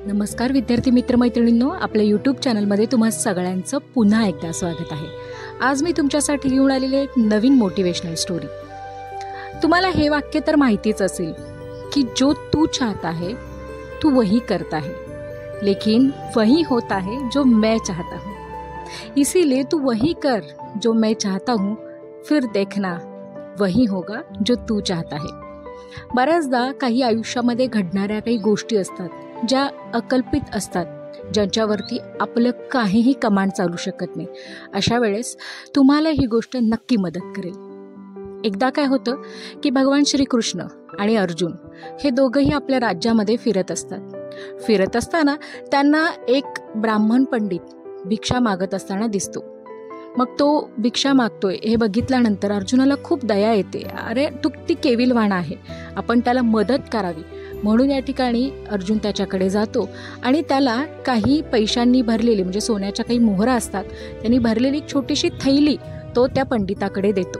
नमस्कार विद्यार्थी मित्रमैत्रिणींनो, आपल्या यूट्यूब चॅनलमध्ये तुम्हा सगळ्यांचं पुन्हा एकदा स्वागत आहे। आज मी तुमच्यासाठी घेऊन आलेले एक नवीन मोटिवेशनल स्टोरी। तुम्हाला हे वाक्य तर माहितीच असेल की जो तू चाहता है तू वही करता है, लेकिन वही होता है जो मैं चाहता हूँ। इसीलिए तू वही कर जो मैं चाहता हूँ, फिर देखना वही होगा जो तू चाहता है। बऱ्याचदा काही आयुष्यामध्ये घडणाऱ्या काही गोष्टी असतात ज्या अकल्पित असतात, ज्यांच्यावरती आपलं काहीही कमांड चालू शकत नाही। अशा वेळेस तुम्हाला ही गोष्ट नक्की मदत करेल। एकदा काय होतं की भगवान श्रीकृष्ण आणि अर्जुन हे दोघंही आपल्या राज्यामध्ये फिरत असतात। फिरत असताना त्यांना एक ब्राह्मण पंडित भिक्षा मागत असताना दिसतो। मग तो भिक्षा मागतोय हे बघितल्यानंतर अर्जुनाला खूप दया येते। अरे तू ती केविलवाण आहे, आपण त्याला मदत करावी म्हणून या ठिकाणी अर्जुन त्याच्याकडे जातो आणि त्याला काही पैशांनी भरलेली, म्हणजे सोन्याच्या काही मोहरा असतात, त्यांनी भरलेली एक छोटीशी थैली तो त्या पंडिताकडे देतो।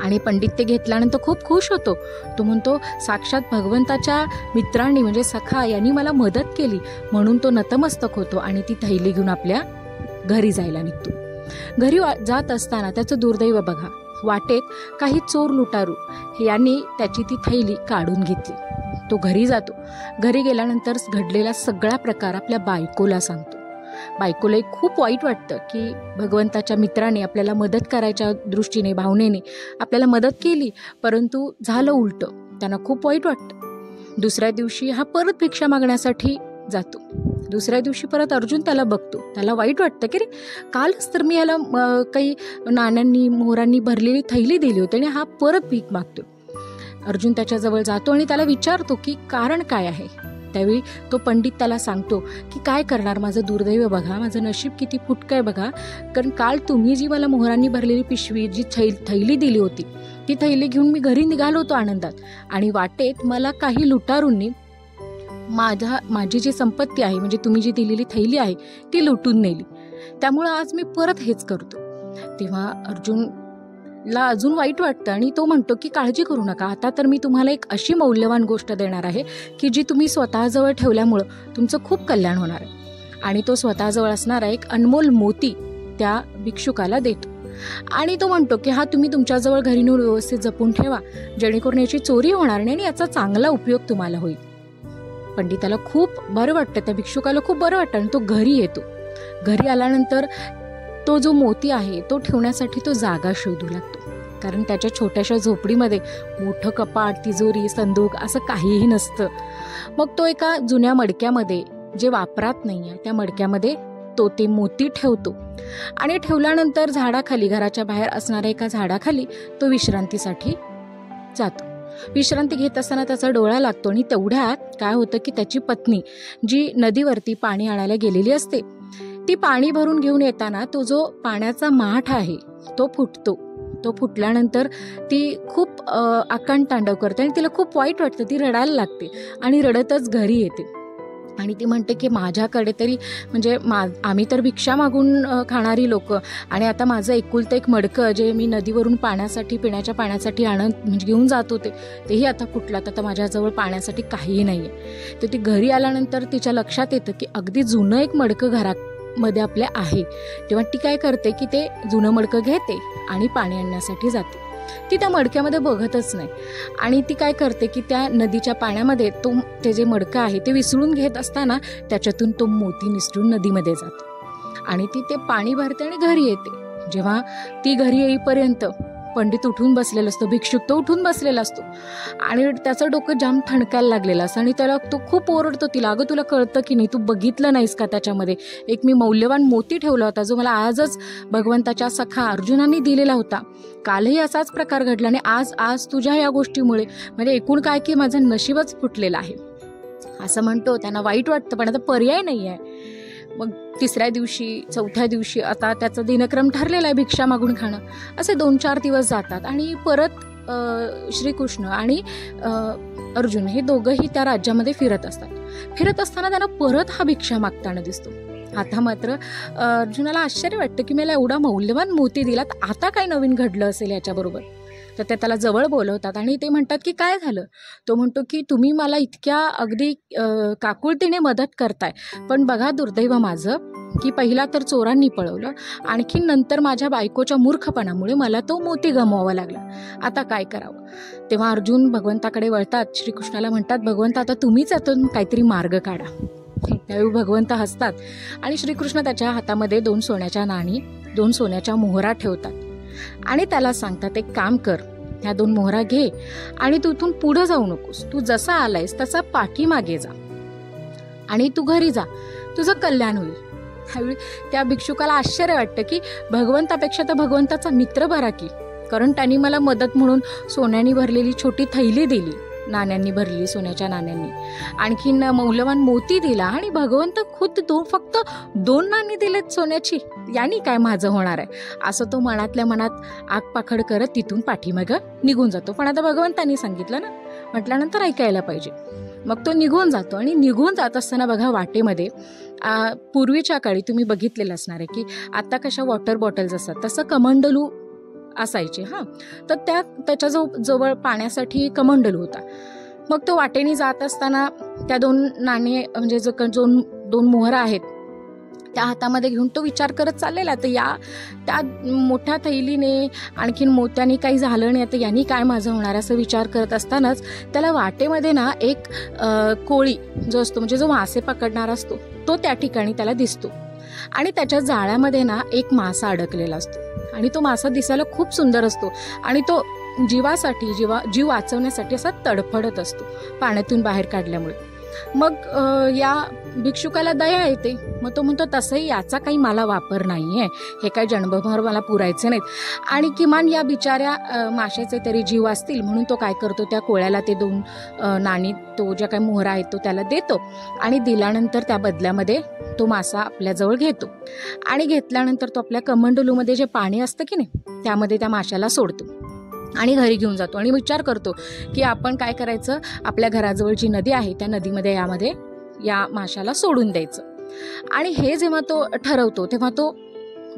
आणि पंडित ते घेतल्यानंतर खूप खुश होतो। तो म्हणतो साक्षात भगवंताच्या मित्रांनी म्हणजे सखा यांनी मला मदत केली, म्हणून तो नतमस्तक होतो आणि ती थैली घेऊन आपल्या घरी जायला निघतो। घरी जात असताना त्याचं दुर्दैव बघा, वाटेत काही चोर लुटारू यांनी त्याची ती थैली काढून घेतली। तो घरी जातो। घरी गेल्यानंतर घडलेला सगळा प्रकार आपल्या बायकोला सांगतो। बायकोलाही खूप वाईट वाटतं की भगवंताच्या मित्राने आपल्याला मदत करायच्या दृष्टीने, भावनेने आपल्याला मदत केली, परंतु झालं उलटं। त्यांना खूप वाईट वाटतं। दुसऱ्या दिवशी हा परत भिक्षा मागण्यासाठी जातो। दुसऱ्या दिवशी परत अर्जुन त्याला बघतो। त्याला वाईट वाटतं की रे, कालच तर मी याला काही नाण्यांनी मोहरांनी भरलेली थैली दिली होती आणि हा परत भीक मागतो। अर्जुन त्याच्याजवळ जातो आणि त्याला विचारतो की कारण काय आहे। त्यावेळी तो पंडित त्याला सांगतो की काय करणार, माझं दुर्दैव बघा, माझं नशीब किती फुटकं आहे बघा, कारण काल तुम्ही जी मला मोहरांनी भरलेली पिशवी, जी थैली दिली होती, ती थैली घेऊन मी घरी निघालो होतो आनंदात, आणि वाटेत मला काही लुटारूंनी माझी जी संपत्ती आहे, म्हणजे तुम्ही जी दिलेली थैली आहे ती लुटून नेली, त्यामुळे आज मी परत हेच करतो। तेव्हा अर्जुनला अजून वाईट वाटतं आणि तो म्हणतो की काळजी करू नका, आता तर मी तुम्हाला एक अशी मौल्यवान गोष्ट देणार आहे की जी तुम्ही स्वतःजवळ ठेवल्यामुळं तुमचं खूप कल्याण होणार आहे। आणि तो स्वतःजवळ असणारा एक अनमोल मोती त्या भिक्षुकाला देतो आणि तो म्हणतो की हा तुम्ही तुमच्याजवळ घरी नेऊन व्यवस्थित जपून ठेवा, जेणेकरून याची चोरी होणार नाही आणि याचा चांगला उपयोग तुम्हाला होईल। पंडिताला खूप बरं वाटतं, त्या भिक्षुकाला खूप बरं वाटतं आणि तो घरी येतो। घरी आल्यानंतर तो जो मोती आहे तो ठेवण्यासाठी तो जागा शोधू लागतो, कारण त्याच्या छोट्याशा झोपडीमध्ये मोठं कपाट, तिजोरी, संदूक असं काहीही नसतं। मग तो एका जुन्या मडक्यामध्ये, जे वापरात नाही आहे त्या मडक्यामध्ये तो ते मोती ठेवतो आणि ठेवल्यानंतर झाडाखाली, घराच्या बाहेर असणाऱ्या एका झाडाखाली तो विश्रांतीसाठी जातो। विश्रांती घेत असताना त्याचा डोळा लागतो आणि तेवढ्यात काय होतं की त्याची पत्नी जी नदीवरती पाणी आणायला गेलेली असते, ती पाणी भरून घेऊन येताना तो जो पाण्याचा माठ आहे तो फुटतो। तो फुटल्यानंतर ती खूप आकांडतांडव करते आणि तिला खूप वाईट वाटतं, ती रडायला लागते आणि रडतच घरी येते आणि ती म्हणते की माझ्याकडे तरी म्हणजे आम्ही तर भिक्षा मागून खाणारी लोक, आणि आता माझं एकुलतं एक मडकं जे मी नदीवरून पाण्यासाठी, पिण्याच्या पाण्यासाठी म्हणजे घेऊन जात होते, तेही आता फुटलं, आता माझ्याजवळ पाण्यासाठी काहीही नाही आहे। तर ती घरी आल्यानंतर तिच्या लक्षात येतं की अगदी जुनं एक मडकं घरामध्ये आपल्या आहे। तेव्हा ती काय करते की ते जुनं मडकं घेते आणि पाणी आणण्यासाठी जाते। ती त्या मडक्यामध्ये बघतच नाही आणि ती काय करते की त्या नदीच्या पाण्यामध्ये ते जे मडकं आहे ते विसळून घेत असताना त्याच्यातून तो मोती निसटून नदीमध्ये जातो आणि ती ते पाणी भरते आणि घरी येते। जेव्हा ती घरी येईपर्यंत पंडित उठून बसलेला असतो, भिक्षुक तो उठून बसलेला असतो आणि त्याचं डोकं जाम ठणकायला लागलेलं असतं आणि त्याला तो खूप ओरडतो तिला, अगं तुला कळतं की नाही, तू बघितलं नाहीस का त्याच्यामध्ये एक मी मौल्यवान मोती ठेवला होता, जो मला आजच भगवंताच्या सखा अर्जुनाने दिलेला होता, कालही असाच प्रकार घडला आणि आज तुझ्या या गोष्टीमुळे म्हणजे एकूण काय की माझं नशीबच फुटलेलं आहे। असं म्हणतो. त्यांना वाईट वाटतं, पण आता पर्याय नाही आहे. मग तिसऱ्या दिवशी, चौथ्या दिवशी आता त्याचा दिनक्रम ठरलेला आहे भिक्षा मागून खाणं. असे 2-4 दिवस जातात आणि परत श्रीकृष्ण आणि अर्जुन हे दोघंही त्या राज्यामध्ये फिरत असतात. फिरत असताना त्यांना परत हा भिक्षा मागताना दिसतो. आता मात्र अर्जुनाला आश्चर्य वाटतं की मला एवढा मौल्यवान मोती दिलात, आता काय नवीन घडलं असेल याच्याबरोबर. तर ते त्याला जवळ बोलवतात आणि ते म्हणतात की काय झालं. तो म्हणतो की तुम्ही मला इतक्या अगदी काकुळतीने मदत करताय, पण बघा दुर्दैव माझं की पहिला तर चोरांनी पळवलं, आणखी नंतर माझ्या बायकोच्या मूर्खपणामुळे मला तो मोती गमवावा लागला. आता काय करावं. तेव्हा अर्जुन भगवंताकडे वळतात, श्रीकृष्णाला म्हणतात भगवंत आता तुम्हीच यातून काहीतरी मार्ग काढा. त्यावेळी भगवंत हसतात आणि श्रीकृष्ण त्याच्या हातामध्ये 2 सोन्याच्या नाणी, 2 सोन्याच्या मोहरा ठेवतात आणि त्याला सांगतात एक काम कर, ह्या 2 मोहरा घे आणि तू इथून पुढे जाऊ नकोस, तू जसा आलायस तसा पाठीमागे जा आणि तू घरी जा, तुझं कल्याण होईल. त्यावेळी त्या भिक्षुकाला आश्चर्य वाटतं की भगवंतापेक्षा तर भगवंताचा मित्र बरा की, कारण त्यांनी मला मदत म्हणून सोन्याने भरलेली छोटी थैली दिली, नाण्यांनी भरलेली, सोन्याच्या नाण्यांनी, आणखीन मौल्यवान मोती दिला आणि भगवंत खुद फक्त 2 नाणी दिलेत सोन्याची, यांनी काय माझं होणार आहे. असं तो मनातल्या मनात आगपाखड करत तिथून पाठीमागं निघून जातो. पण आता भगवंतांनी सांगितलं ना, म्हटल्यानंतर ऐकायला पाहिजे. मग तो निघून जातो आणि निघून जात असताना बघा वाटेमध्ये पूर्वीच्या काळी तुम्ही बघितलेलं असणार आहे की आता कशा वॉटर बॉटल्स असतात तसं कमंडलू असायचे. तर त्याच्या जवळ पाण्यासाठी कमंडलू होता. मग तो वाटेने जात असताना त्या 2 नाणे म्हणजे जो 2 मोहरा आहेत त्या हातामध्ये घेऊन तो विचार करत चाललेला. तर त्या मोठ्या थैलीने आणखीन मोत्याने काही झालं नाही, आता यांनी काय माझं होणार असं विचार करत असतानाच त्याला वाटेमध्ये ना एक कोळी जो असतो म्हणजे जो मासे पकडणार असतो तो त्या ठिकाणी त्याला दिसतो आणि त्याच्या जाळ्यामध्ये ना एक मासा अडकलेला असतो आणि तो मासा दिसायला खूप सुंदर असतो आणि तो जीव वाचवण्यासाठी असा तडफडत असतो पाण्यातून बाहेर काढल्यामुळे. मग या भिक्षुकाला दया येते. मग तो म्हणतो तसंही याचा काही मला वापर नाही आहे, हे काही जन्मभर मला पुरायचे नाहीत आणि किमान या बिचाऱ्या माशाचे तरी जीव असतील म्हणून तो काय करतो, त्या कोळ्याला ते 2 नाणी, तो ज्या काही मोहरा आहे तो त्याला देतो आणि दिल्यानंतर त्या बदल्यामध्ये तो मासा आपल्याजवळ घेतो आणि घेतल्यानंतर तो आपल्या कमंडलूमध्ये जे पाणी असतं की नाही त्यामध्ये त्या माशाला सोडतो आणि घरी घेऊन जातो आणि विचार करतो की आपण काय करायचं, आपल्या घराजवळची नदी आहे त्या नदीमध्ये या माशाला सोडून द्यायचं. आणि हे जेव्हा तो ठरवतो तेव्हा तो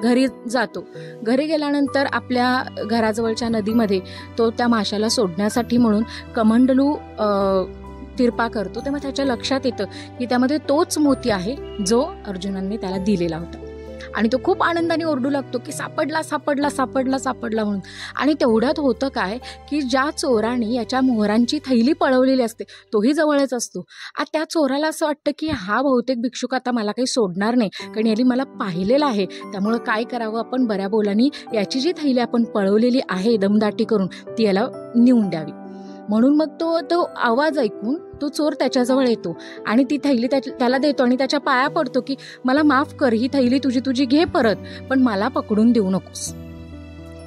घरी जातो. घरी गेल्यानंतर आपल्या घराजवळच्या नदीमध्ये तो त्या माशाला सोडण्यासाठी म्हणून कमंडलू तिरपा करतो. तेव्हा त्याच्या लक्षात येतं की त्यामध्ये तोच मोती आहे जो अर्जुनांनी त्याला दिलेला होता आणि तो खूप आनंदाने ओरडू लागतो की सापडला सापडला सापडला सापडला म्हणून. आणि तेवढ्यात होतं काय की ज्या चोराने याच्या मोहरांची थैली पळवलेली असते तोही जवळच असतो. त्या चोराला असं वाटतं की हा बहुतेक भिक्षुक आता मला काही सोडणार नाही, कारण याने मला पाहिलेलं आहे, त्यामुळं काय करावं, आपण बऱ्या बोलानी याची जी थैली आपण पळवलेली आहे दमदाटी करून ती याला नेऊन द्यावी. म्हणून मग तो आवाज ऐकून तो चोर त्याच्याजवळ येतो आणि ती थैली त्याला देतो आणि त्याच्या पाया पडतो की मला माफ कर, ही थैली तुझी घे परत, पण मला पकडून देऊ नकोस.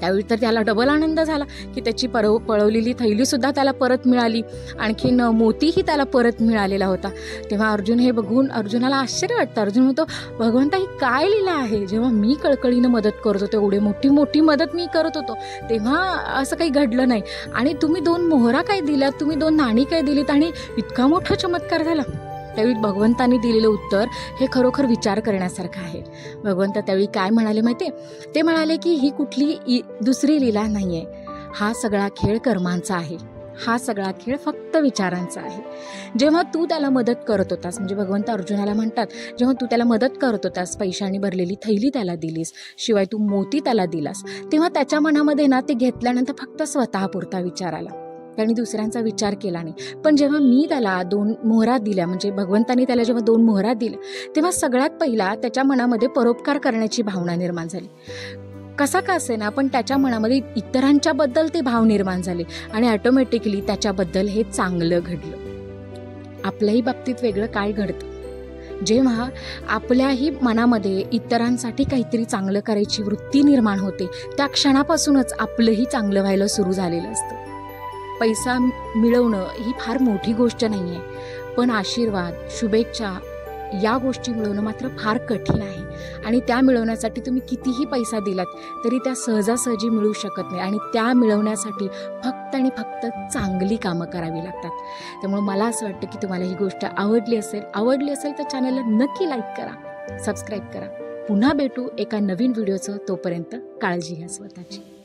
त्यावेळी तर त्याला डबल आनंद झाला की त्याची पळवलेली थैलीसुद्धा त्याला परत मिळाली, आणखीन मोतीही त्याला परत मिळालेला होता. तेव्हा अर्जुन हे बघून अर्जुनाला आश्चर्य वाटतं. अर्जुन म्हणतो भगवंता ही काय लीला आहे, जेव्हा मी कळकळीनं मदत करत होतो, एवढी मोठी मोठी मदत मी करत होतो तेव्हा असं काही घडलं नाही आणि तुम्ही 2 मोहरा काय दिल्यात, तुम्ही 2 नाणी काय दिलीत आणि इतका मोठा चमत्कार झाला. त्यावेळी भगवंतांनी दिलेलं उत्तर हे खरोखर विचार करण्यासारखं आहे. भगवंत त्यावेळी काय म्हणाले माहिती, ते म्हणाले की ही कुठली दुसरी लीला नाही आहे, हा सगळा खेळ कर्मांचा आहे, हा सगळा खेळ फक्त विचारांचा आहे. जेव्हा तू त्याला मदत करत होतास, म्हणजे भगवंत अर्जुनाला म्हणतात, जेव्हा तू त्याला मदत करत होतास, पैशाने भरलेली थैली त्याला दिलीस, शिवाय तू मोती त्याला दिलास, तेव्हा त्याच्या मनामध्ये ना ते घेतल्यानंतर फक्त स्वतःपुरता विचार आला, त्याने दुसऱ्यांचा विचार केला नाही. पण जेव्हा मी त्याला 2 मोहरा दिल्या, म्हणजे भगवंतांनी त्याला जेव्हा 2 मोहरा दिल्या, तेव्हा सगळ्यात पहिला त्याच्या मनामध्ये परोपकार करण्याची भावना निर्माण झाली. कसा का असे ना, पण त्याच्या मनामध्ये इतरांच्या बद्दल ते भाव निर्माण झाले आणि ऑटोमॅटिकली त्याच्याबद्दल हे चांगलं घडलं. आपल्याही बाबतीत वेगळं काय घडतं, जेव्हा आपल्याही मनामध्ये इतरांसाठी काहीतरी चांगलं करायची वृत्ती निर्माण होते, त्या क्षणापासूनच आपलंही चांगलं व्हायला सुरू झालेलं असतं. पैसा मिळवणं ही फार मोठी गोष्ट नाही आहे, पण आशीर्वाद, शुभेच्छा या गोष्टी मिळवणं मात्र फार कठीण आहे आणि त्या मिळवण्यासाठी तुम्ही कितीही पैसा दिलात तरी त्या सहजासहजी मिळू शकत नाही आणि त्या मिळवण्यासाठी फक्त आणि फक्त चांगली कामं करावी लागतात. त्यामुळे मला असं वाटतं की तुम्हाला ही गोष्ट आवडली असेल तर चॅनलला नक्की लाईक करा, सबस्क्राईब करा. पुन्हा भेटू एका नवीन व्हिडिओचं. तोपर्यंत काळजी घ्या स्वतःची.